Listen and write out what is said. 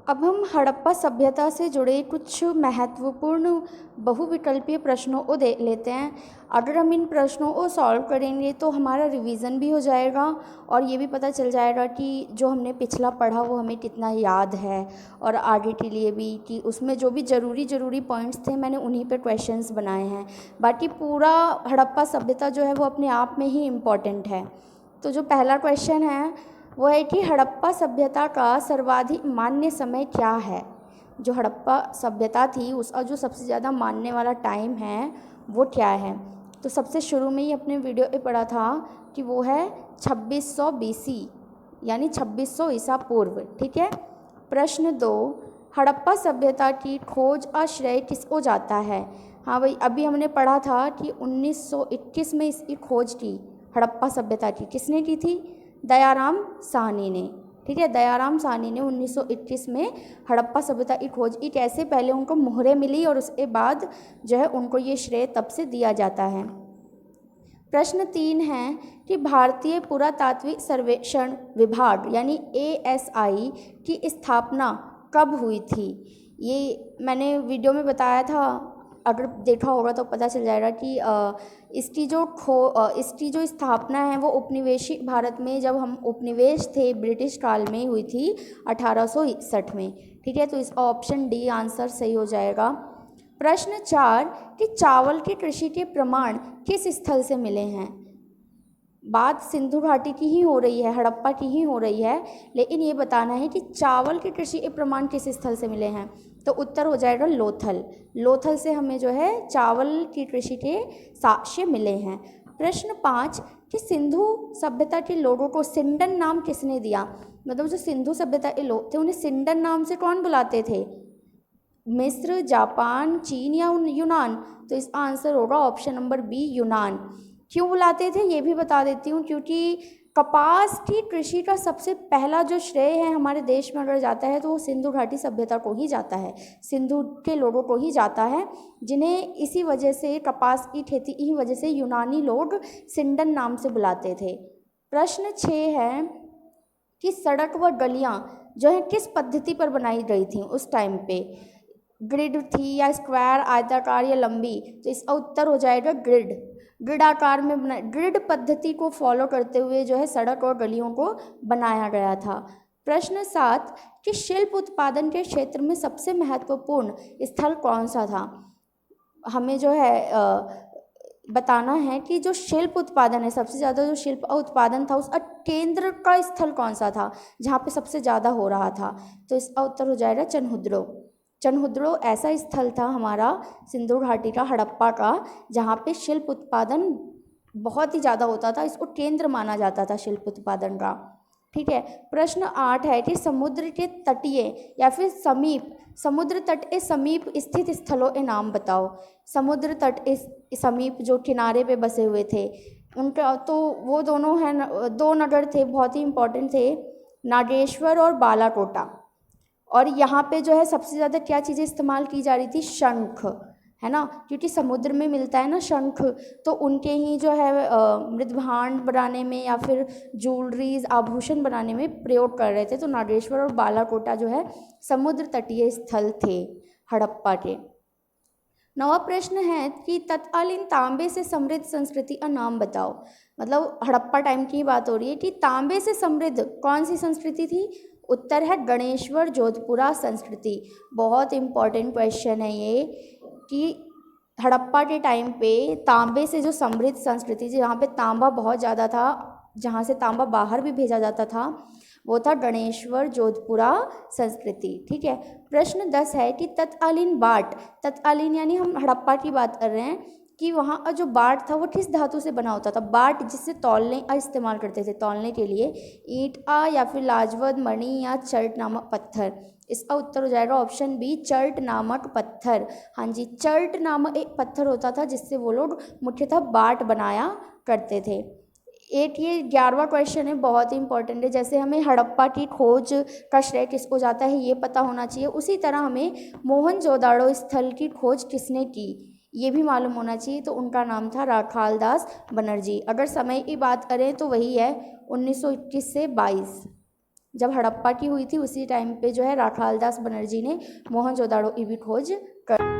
अब हम हड़प्पा सभ्यता से जुड़े कुछ महत्वपूर्ण बहुविकल्पीय प्रश्नों को देख लेते हैं। अगर हम इन प्रश्नों को सॉल्व करेंगे तो हमारा रिवीजन भी हो जाएगा और ये भी पता चल जाएगा कि जो हमने पिछला पढ़ा वो हमें कितना याद है, और आगे के लिए भी कि उसमें जो भी ज़रूरी पॉइंट्स थे मैंने उन्हीं पे क्वेश्चंस बनाए हैं। बाकी पूरा हड़प्पा सभ्यता जो है वो अपने आप में ही इम्पॉर्टेंट है। तो जो पहला क्वेश्चन है वो है कि हड़प्पा सभ्यता का सर्वाधिक मान्य समय क्या है। जो हड़प्पा सभ्यता थी उसका जो सबसे ज़्यादा मानने वाला टाइम है वो क्या है। तो सबसे शुरू में ही अपने वीडियो पे पढ़ा था कि वो है 2600 BC, यानी 2600 ईसा पूर्व। ठीक है। प्रश्न 2, हड़प्पा सभ्यता की खोज का श्रेय किसको जाता है। हाँ भाई, अभी हमने पढ़ा था कि 1921 में इसकी खोज की, हड़प्पा सभ्यता की किसने की थी? दयाराम साहनी ने। ठीक है, दयाराम साहनी ने 1921 में हड़प्पा सभ्यता की खोज की। कैसे? पहले उनको मोहरें मिली और उसके बाद जो है उनको ये श्रेय तब से दिया जाता है। प्रश्न 3 है कि भारतीय पुरातात्विक सर्वेक्षण विभाग यानी ASI की स्थापना कब हुई थी। ये मैंने वीडियो में बताया था, अगर देखा होगा तो पता चल जाएगा कि इसकी जो स्थापना है वो उपनिवेशिक भारत में, जब हम उपनिवेश थे ब्रिटिश काल में, हुई थी 1861 में। ठीक है, तो इसका ऑप्शन डी आंसर सही हो जाएगा। प्रश्न 4 कि चावल की कृषि के प्रमाण किस स्थल से मिले हैं। बात सिंधु घाटी की ही हो रही है, हड़प्पा की ही हो रही है, लेकिन ये बताना है कि चावल की कृषि के प्रमाण किस स्थल से मिले हैं। तो उत्तर हो जाएगा लोथल। लोथल से हमें जो है चावल की कृषि के साक्ष्य मिले हैं। प्रश्न 5 कि सिंधु सभ्यता के लोगों को सिंडन नाम किसने दिया। मतलब जो सिंधु सभ्यता के लोग थे उन्हें सिंडन नाम से कौन बुलाते थे? मिस्र, जापान, चीन या यूनान। तो इसका आंसर होगा ऑप्शन नंबर बी, यूनान। क्यों बुलाते थे ये भी बता देती हूँ, क्योंकि कपास की कृषि का सबसे पहला जो श्रेय है हमारे देश में अगर जाता है तो वो सिंधु घाटी सभ्यता को ही जाता है, सिंधु के लोगों को ही जाता है, जिन्हें इसी वजह से, कपास की खेती की वजह से यूनानी लोग सिंडन नाम से बुलाते थे। प्रश्न 6 है कि सड़क व गलियाँ जो है किस पद्धति पर बनाई गई थी उस टाइम पे। ग्रिड थी या स्क्वायर, आयताकार या लंबी। तो इसका उत्तर हो जाएगा ग्रिड। ग्रिड आकार में बना, ग्रिड पद्धति को फॉलो करते हुए जो है सड़क और गलियों को बनाया गया था। प्रश्न 7 कि शिल्प उत्पादन के क्षेत्र में सबसे महत्वपूर्ण स्थल कौन सा था। हमें जो है बताना है कि जो शिल्प उत्पादन है, सबसे ज़्यादा जो शिल्प उत्पादन था उसका केंद्र का स्थल कौन सा था, जहाँ पे सबसे ज़्यादा हो रहा था। तो इसका उत्तर हो जाएगा चनहुद्रो। चनहुद्रो ऐसा स्थल था हमारा सिंधु घाटी का, हड़प्पा का, जहाँ पे शिल्प उत्पादन बहुत ही ज़्यादा होता था, इसको केंद्र माना जाता था शिल्प उत्पादन का। ठीक है। प्रश्न 8 है कि समुद्र के तटीय या फिर समीप, समुद्र तट के समीप स्थित स्थलों के नाम बताओ। समुद्र तट के समीप जो किनारे पे बसे हुए थे उनका, तो वो दोनों हैं, दो नगर थे बहुत ही इम्पोर्टेंट थे, नागेश्वर और बालाकोटा। और यहाँ पे जो है सबसे ज़्यादा क्या चीज़ें इस्तेमाल की जा रही थी? शंख, है ना, क्योंकि समुद्र में मिलता है ना शंख, तो उनके ही जो है मृदभांड बनाने में या फिर ज्वेलरीज, आभूषण बनाने में प्रयोग कर रहे थे। तो नागेश्वर और बालाकोटा जो है समुद्र तटीय स्थल थे हड़प्पा के। 9वां प्रश्न है कि तत्कालीन तांबे से समृद्ध संस्कृति का नाम बताओ। मतलब हड़प्पा टाइम की बात हो रही है कि तांबे से समृद्ध कौन सी संस्कृति थी। उत्तर है गणेश्वर जोधपुरा संस्कृति। बहुत इम्पॉर्टेंट क्वेश्चन है ये कि हड़प्पा के टाइम पे तांबे से जो समृद्ध संस्कृति, जहाँ पे तांबा बहुत ज़्यादा था, जहाँ से तांबा बाहर भी भेजा जाता था, वो था गणेश्वर जोधपुरा संस्कृति। ठीक है। प्रश्न 10 है कि तत्कालीन बाट, तत्कालीन यानी हम हड़प्पा की बात कर रहे हैं, कि वहाँ का जो बाट था वो किस धातु से बना होता था। बाट जिससे तौलने का इस्तेमाल करते थे, तौलने के लिए ईंट का या फिर लाजवद, मणि या चर्ट नामक पत्थर। इसका उत्तर हो जाएगा ऑप्शन बी, चर्ट नामक पत्थर। हाँ जी, चर्ट नामक एक पत्थर होता था जिससे वो लोग मुख्यतः बाट बनाया करते थे। एक ये 11वां क्वेश्चन है, बहुत ही इंपॉर्टेंट है। जैसे हमें हड़प्पा की खोज का श्रेय किसको जाता है ये पता होना चाहिए, उसी तरह हमें मोहनजोदाड़ो स्थल की खोज किसने की ये भी मालूम होना चाहिए। तो उनका नाम था राखालदास बनर्जी। अगर समय की बात करें तो वही है 1921 से 22। जब हड़प्पा की हुई थी उसी टाइम पे जो है राखाल दास बनर्जी ने मोहनजोदाड़ो की भी खोज कर